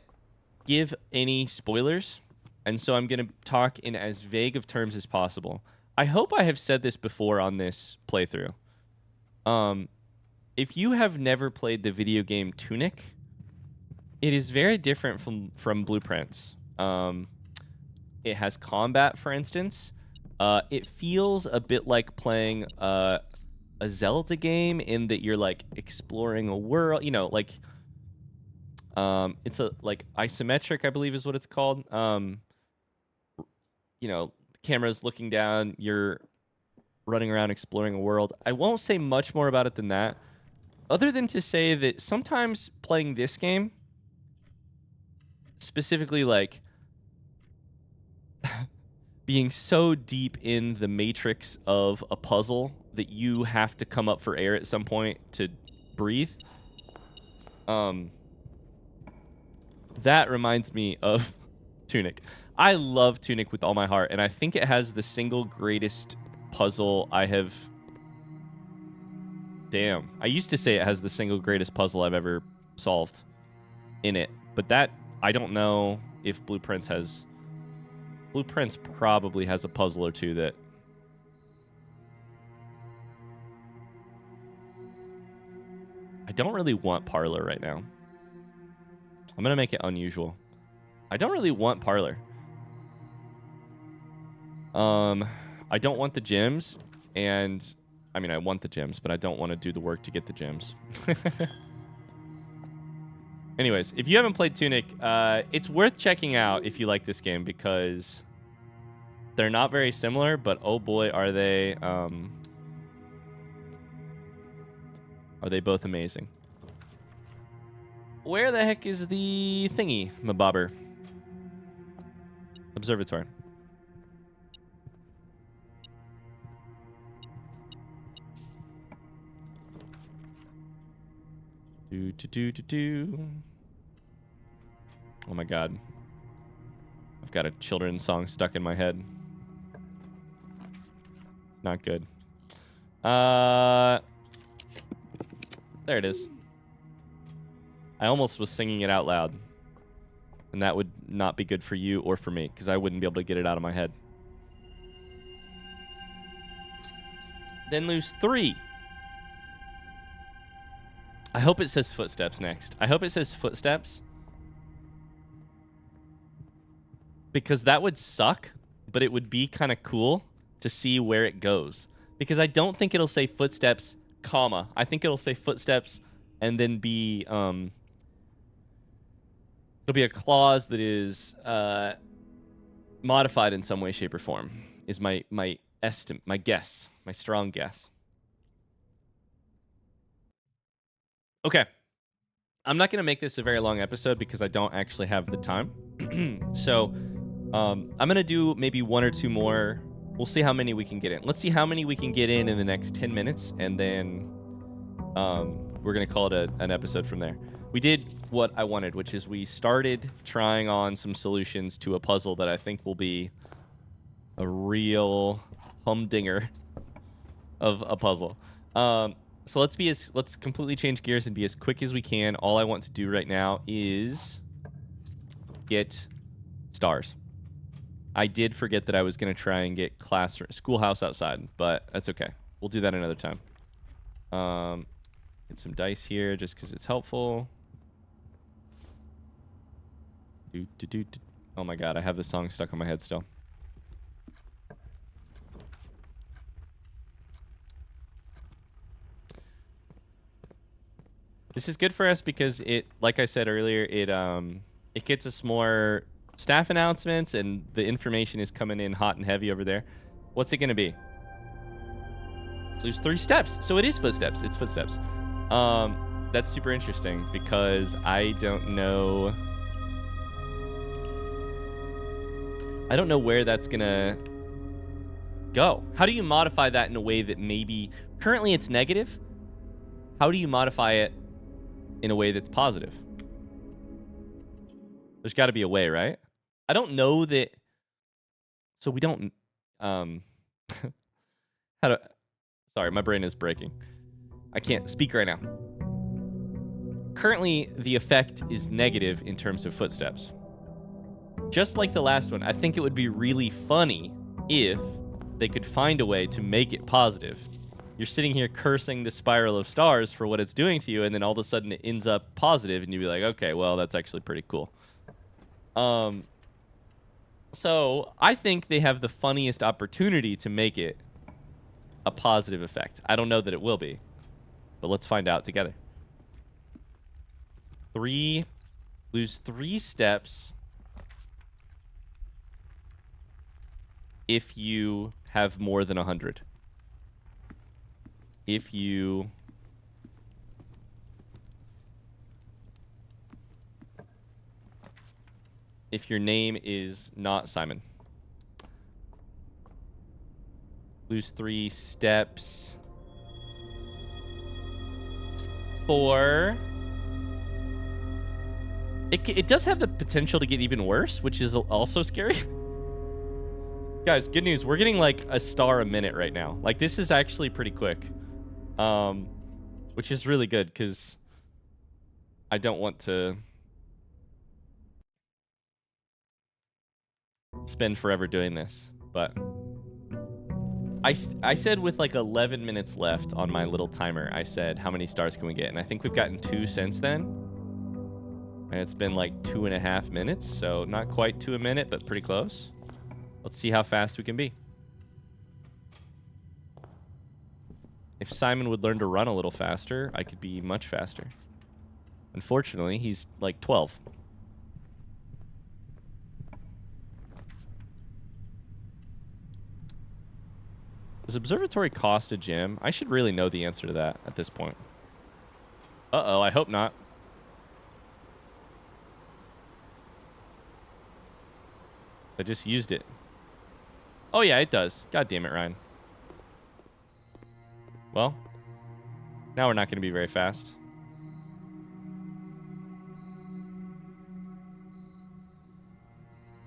give any spoilers, and so I'm going to talk in as vague of terms as possible. I hope I have said this before on this playthrough. If you have never played the video game Tunic, It is very different from Blueprints. It has combat, for instance. It feels a bit like playing a Zelda game in that you're like exploring a world. You know, like it's a like isometric, I believe, is what it's called. You know, the camera's looking down. You're running around exploring a world. I won't say much more about it than that, other than to say that sometimes playing this game, specifically like being so deep in the matrix of a puzzle that you have to come up for air at some point to breathe, that reminds me of Tunic. I love Tunic with all my heart, and I think it has the single greatest puzzle I have... Damn. I used to say it has the single greatest puzzle I've ever solved in it, but that... I don't know if Blueprints has... Blueprints probably has a puzzle or two that... I don't really want Parlor right now. I'm going to make it unusual. I don't really want Parlor. I don't want the gems, and... I mean, I want the gems, but I don't want to do the work to get the gems. Anyways, if you haven't played Tunic, it's worth checking out if you like this game, because they're not very similar, but oh boy, are they both amazing. Where the heck is the thingy, mabobber? Observatory. Oh my god. I've got a children's song stuck in my head. It's not good. There it is. I almost was singing it out loud. And that would not be good for you or for me, because I wouldn't be able to get it out of my head. Then lose 3. I hope it says footsteps next. I hope it says footsteps. Because that would suck, but it would be kind of cool to see where it goes. Because I don't think it'll say footsteps, comma. I think it'll say footsteps and then be... it'll be a clause that is modified in some way, shape, or form. Is my estimate, my guess, my strong guess. Okay, I'm not going to make this a very long episode because I don't actually have the time. So I'm going to do maybe 1 or 2 more. We'll see how many we can get in. Let's see how many we can get in the next 10 minutes, and then we're going to call it an episode from there. We did what I wanted, which is we started trying on some solutions to a puzzle that I think will be a real humdinger of a puzzle. So let's completely change gears and be as quick as we can. All I want to do right now is get stars. I did forget that I was going to try and get schoolhouse outside, but that's okay. We'll do that another time. Get some dice here just because it's helpful. Oh my god, I have the song stuck in my head still. This is good for us because it, like I said earlier, it gets us more staff announcements, and the information is coming in hot and heavy over there. What's it going to be? There's 3 steps. So it is footsteps. It's footsteps. That's super interesting because I don't know where that's going to go. How do you modify that in a way that maybe currently it's negative? How do you modify it in a way that's positive? There's got to be a way, right? I don't know that. So we don't. Sorry, my brain is breaking. I can't speak right now. Currently, the effect is negative in terms of footsteps. Just like the last one, I think it would be really funny if they could find a way to make it positive. you're sitting here cursing the spiral of stars for what it's doing to you, and then all of a sudden it ends up positive, and you'd be like, okay, well, that's actually pretty cool. So I think they have the funniest opportunity to make it a positive effect. I don't know that it will be, but let's find out together. Lose 3 steps if you have more than 100. If your name is not Simon. Lose 3 steps for... It does have the potential to get even worse, which is also scary. Guys, good news. We're getting like a star a minute right now. Like, this is actually pretty quick. Which is really good because I don't want to spend forever doing this. But I said with like 11 minutes left on my little timer, I said, how many stars can we get? And I think we've gotten 2 since then. And it's been like 2.5 minutes, so not quite 2 a minute, but pretty close. Let's see how fast we can be. If Simon would learn to run a little faster, I could be much faster. Unfortunately, he's like 12. Does Observatory cost a gem? I should really know the answer to that at this point. Uh-oh, I hope not. I just used it. Oh, yeah, it does. God damn it, Ryan. Well, now we're not going to be very fast.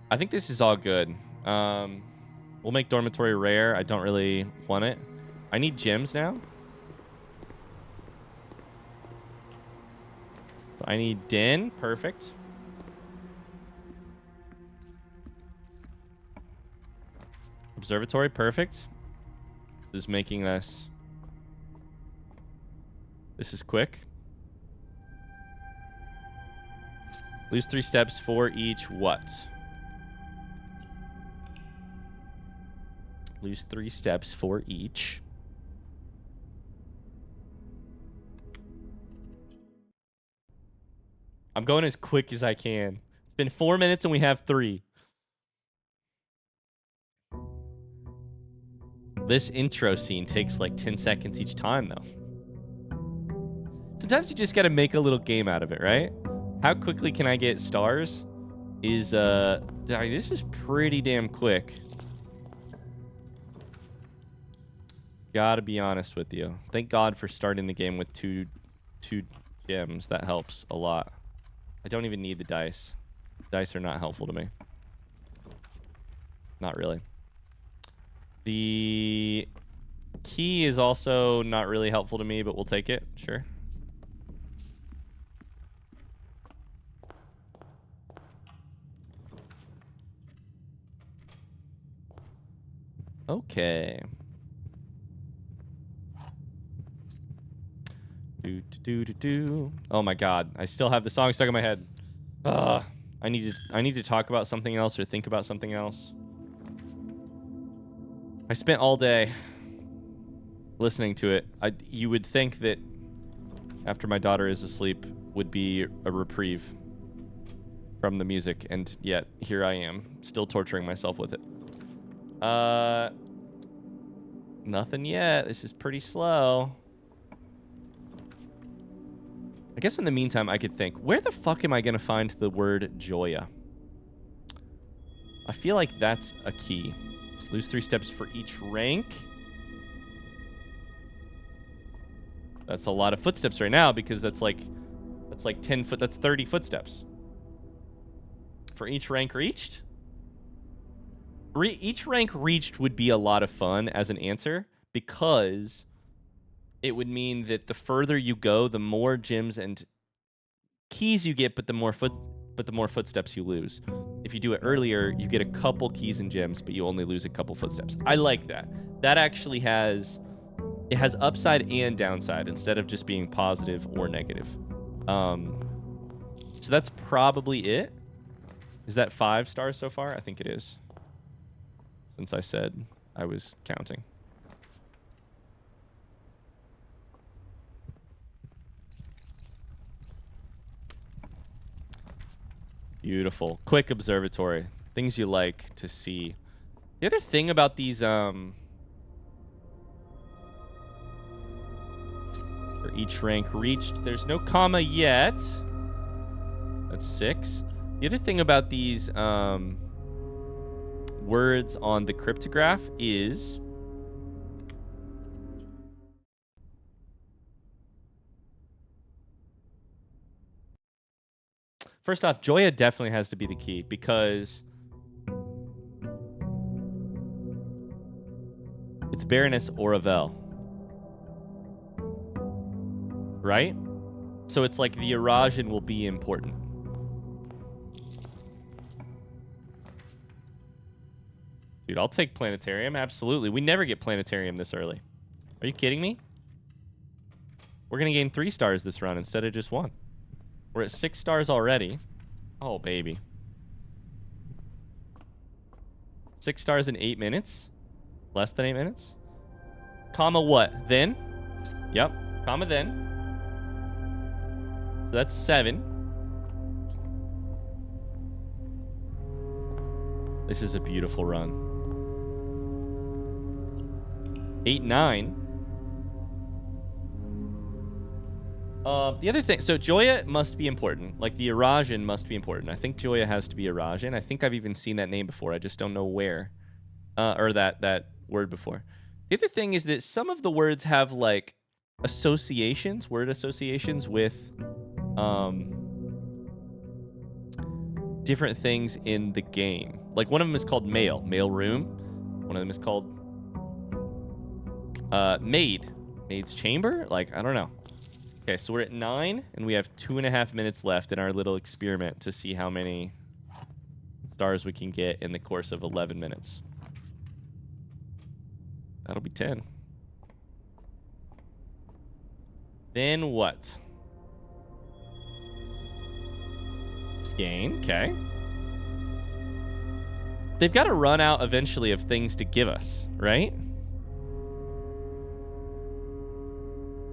I think this is all good. We'll make Dormitory rare. I don't really want it. I need gems now. I need Den. Perfect. Observatory, perfect. This is making us... This is quick. Lose 3 steps for each what? Lose 3 steps for each. I'm going as quick as I can. It's been 4 minutes and we have 3. This intro scene takes like 10 seconds each time, though. Sometimes you just gotta make a little game out of it, right? How quickly can I get stars? This is pretty damn quick. Gotta be honest with you. Thank God for starting the game with two gems. That helps a lot. I don't even need the dice. Dice are not helpful to me. Not really. The key is also not really helpful to me, but we'll take it. Sure. Okay. Oh my God. I still have the song stuck in my head. Ugh. I need to talk about something else or think about something else. I spent all day listening to it. You would think that after my daughter is asleep would be a reprieve from the music, and yet here I am, still torturing myself with it. Nothing yet. This is pretty slow. I guess in the meantime, I could think, where the fuck am I going to find the word Joya? I feel like that's a key. Lose 3 steps for each rank. That's a lot of footsteps right now because that's like 10 foot. That's 30 footsteps. For each rank reached? Each rank reached would be a lot of fun as an answer because it would mean that the further you go, the more gems and keys you get, but the more footsteps you lose. If you do it earlier, you get a couple keys and gems, but you only lose a couple footsteps. I like that. That actually has It has upside and downside instead of just being positive or negative. So that's probably it. Is that 5 stars so far? I think it is. Since I said I was counting. Beautiful. Quick observatory. Things you like to see. The other thing about these, for each rank reached, there's no comma yet. That's 6. The other thing about these words on the cryptograph is first off, Joya definitely has to be the key because it's Baroness Oravel. Right? So it's like the Eurasian will be important. Dude, I'll take Planetarium. Absolutely. We never get Planetarium this early. Are you kidding me? We're going to gain 3 stars this run instead of just 1. We're at 6 stars already. Oh, baby. 6 stars in 8 minutes? Less than 8 minutes? Comma what? Then? Yep. Comma then. So that's 7. This is a beautiful run. 8, 9. The other thing, so Joya must be important. Like the Eurasian must be important. I think Joya has to be Eurasian. I think I've even seen that name before. I just don't know where, or that word before. The other thing is that some of the words have like associations, word associations with different things in the game. Like one of them is called mail room. One of them is called maid's chamber. Like I don't know. Okay, so we're at 9, and we have 2.5 minutes left in our little experiment to see how many stars we can get in the course of 11 minutes. That'll be 10. Then what? Gain, okay. They've got to run out eventually of things to give us, right?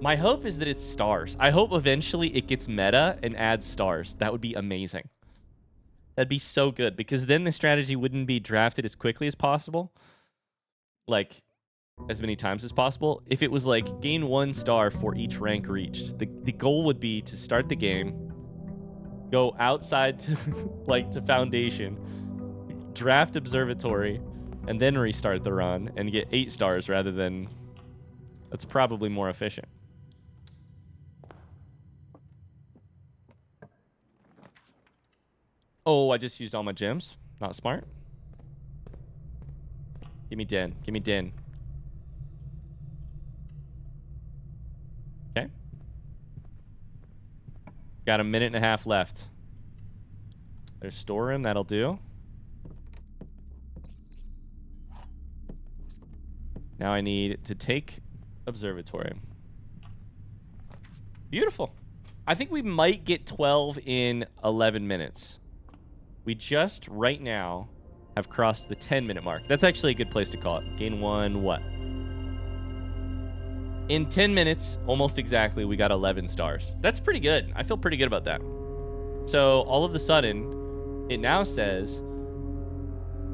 My hope is that it's stars. I hope eventually it gets meta and adds stars. That would be amazing. That'd be so good because then the strategy wouldn't be drafted as quickly as possible. Like, as many times as possible. If it was like, gain 1 star for each rank reached. The goal would be to start the game, go outside to, like, to Foundation, draft Observatory, and then restart the run and get 8 stars rather than... That's probably more efficient. Oh, I just used all my gems. Not smart. Give me Den. Give me Den. Okay. Got 1.5 minutes left. There's storeroom. That'll do. Now I need to take Observatory. Beautiful. I think we might get 12 in 11 minutes. We just, right now, have crossed the 10-minute mark. That's actually a good place to call it. Gain 1, what? In 10 minutes, almost exactly, we got 11 stars. That's pretty good. I feel pretty good about that. So, all of a sudden, it now says,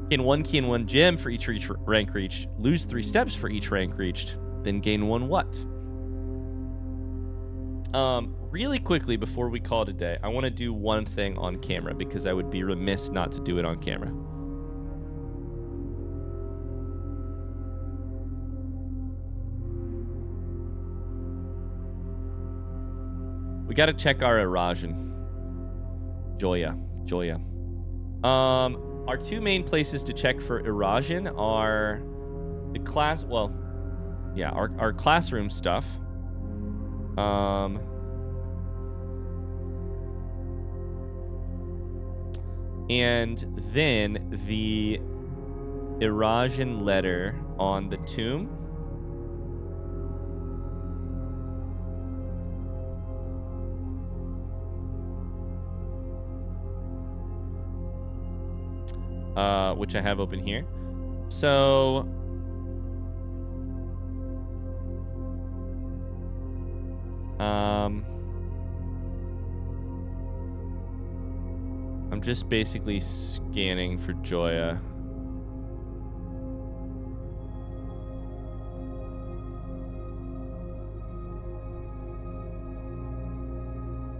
gain 1 key and 1 gem for each rank reached, lose 3 steps for each rank reached, then gain 1 what? Really quickly before we call it a day, I want to do one thing on camera because I would be remiss not to do it on camera. We got to check our Eurasian. Joya. Our 2 main places to check for Eurasian are the class, well, yeah, our classroom stuff. And then the Eurasian letter on the tomb. which I have open here. So I'm just basically scanning for Joya.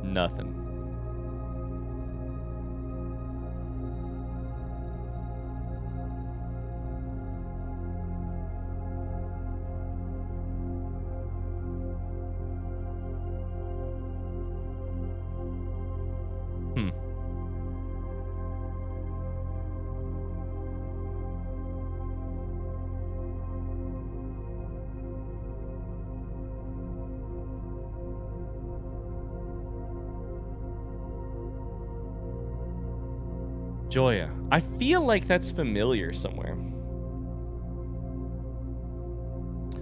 Nothing. Joya. I feel like that's familiar somewhere.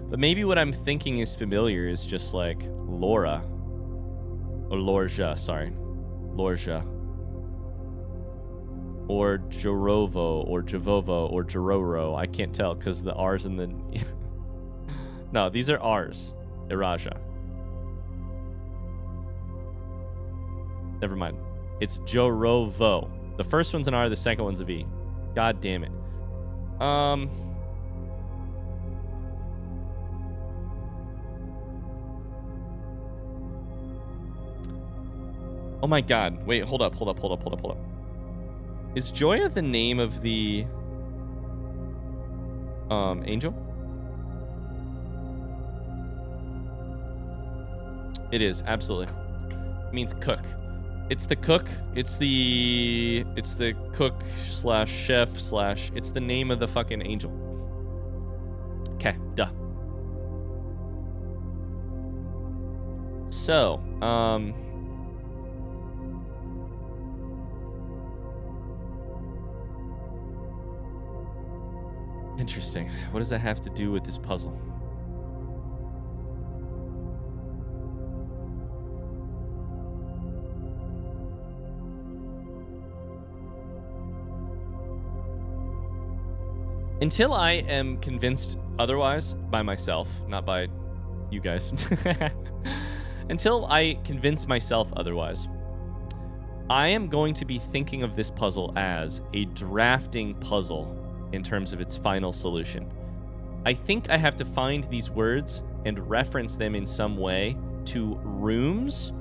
But maybe what I'm thinking is familiar is just like Laura. Or Lorja, sorry. Lorja. Or Jorovo, or Javovo, or Jororo. I can't tell because the R's in the... No, these are R's. Iraja. Never mind. It's Jorovo. The first one's an R, the second one's a V. God damn it. Oh my god. Wait, hold up. Is Joya the name of the angel? It is, absolutely. It means cook. It's the cook. It's the cook slash chef slash... It's the name of the fucking angel. Okay, duh. So, interesting. What does that have to do with this puzzle? Until I am convinced otherwise by myself, not by you guys. Until I convince myself otherwise, I am going to be thinking of this puzzle as a drafting puzzle in terms of its final solution. I think I have to find these words and reference them in some way to rooms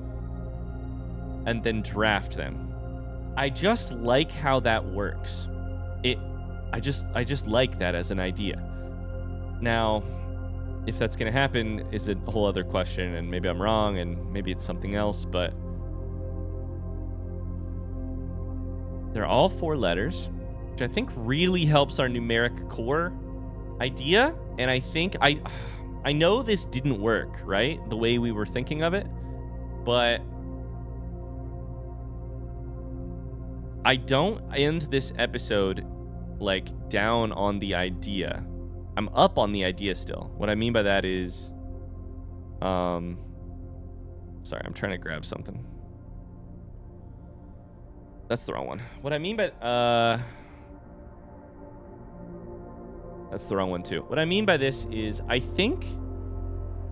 and then draft them. I just like how that works. I just like that as an idea. Now, if that's going to happen is a whole other question, and maybe I'm wrong, and maybe it's something else, but they're all 4 letters, which I think really helps our numeric core idea, and I think I know this didn't work, right? The way we were thinking of it, but I don't end this episode like down on the idea. I'm up on the idea still. What I mean by that is sorry, I'm trying to grab something. That's the wrong one. What I mean by that's the wrong one too. What I mean by this is I think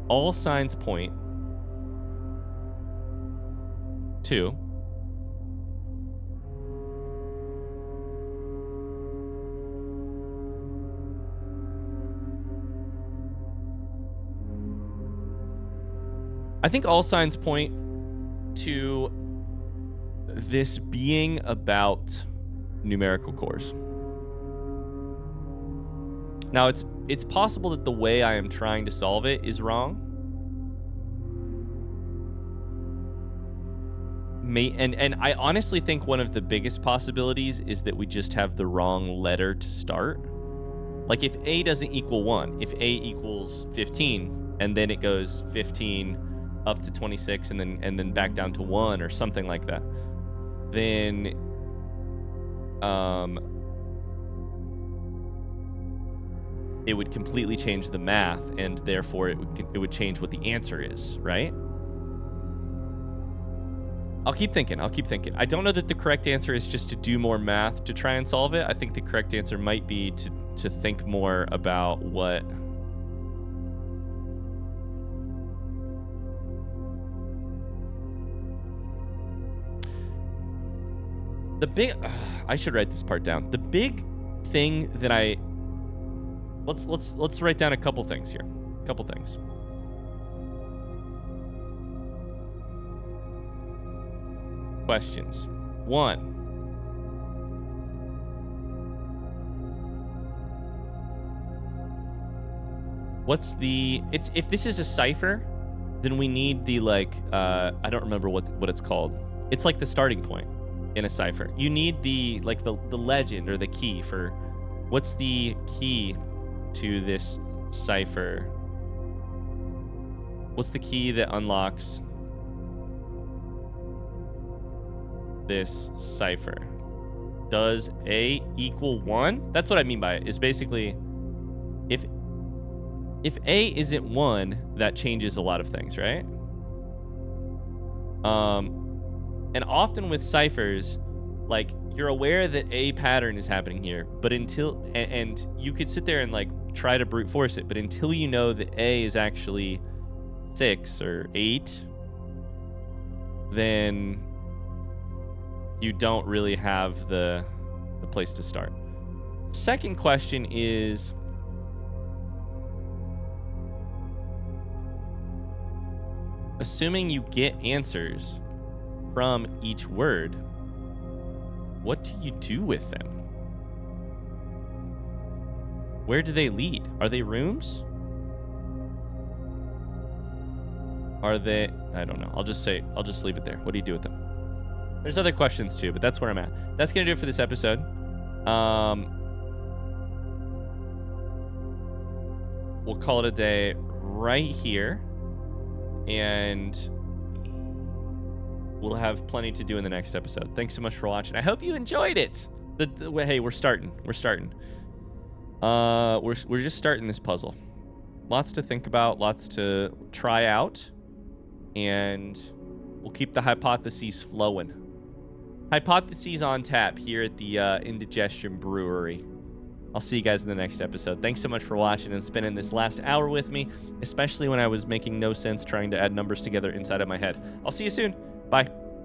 all signs point to this being about numerical cores. Now, it's possible that the way I am trying to solve it is wrong. And I honestly think one of the biggest possibilities is that we just have the wrong letter to start. Like if A doesn't equal 1, if A equals 15, and then it goes 15 up to 26 and then back down to 1 or something like that, then it would completely change the math, and therefore it would change what the answer is, right? I'll keep thinking. I don't know that the correct answer is just to do more math to try and solve it. I think the correct answer might be to think more about what... The big... I should write this part down. The big thing that I... Let's write down a couple things here. A couple things. Questions. 1. What's the... if this is a cipher, then we need the, like, I don't remember what it's called. It's like the starting point in a cipher. You need the, like, the legend or the key for... What's the key to this cipher? What's the key that unlocks this cipher? Does A equal 1? That's what I mean by it. Is basically, if A isn't 1, that changes a lot of things, right? And often with ciphers, like, you're aware that a pattern is happening here, but until and you could sit there and, like, try to brute force it, but until you know that A is actually 6 or 8, then you don't really have the place to start. Second question is, assuming you get answers from each word, what do you do with them? Where do they lead? Are they rooms? Are they... I don't know. I'll just leave it there. What do you do with them? There's other questions too, but that's where I'm at. That's going to do it for this episode. We'll call it a day right here. And we'll have plenty to do in the next episode. Thanks so much for watching. I hope you enjoyed it. Hey, we're starting. We're just starting this puzzle. Lots to think about, lots to try out, and we'll keep the hypotheses flowing. Hypotheses on tap here at the Indigestion Brewery. I'll see you guys in the next episode. Thanks so much for watching and spending this last hour with me, especially when I was making no sense trying to add numbers together inside of my head. I'll see you soon. Bye.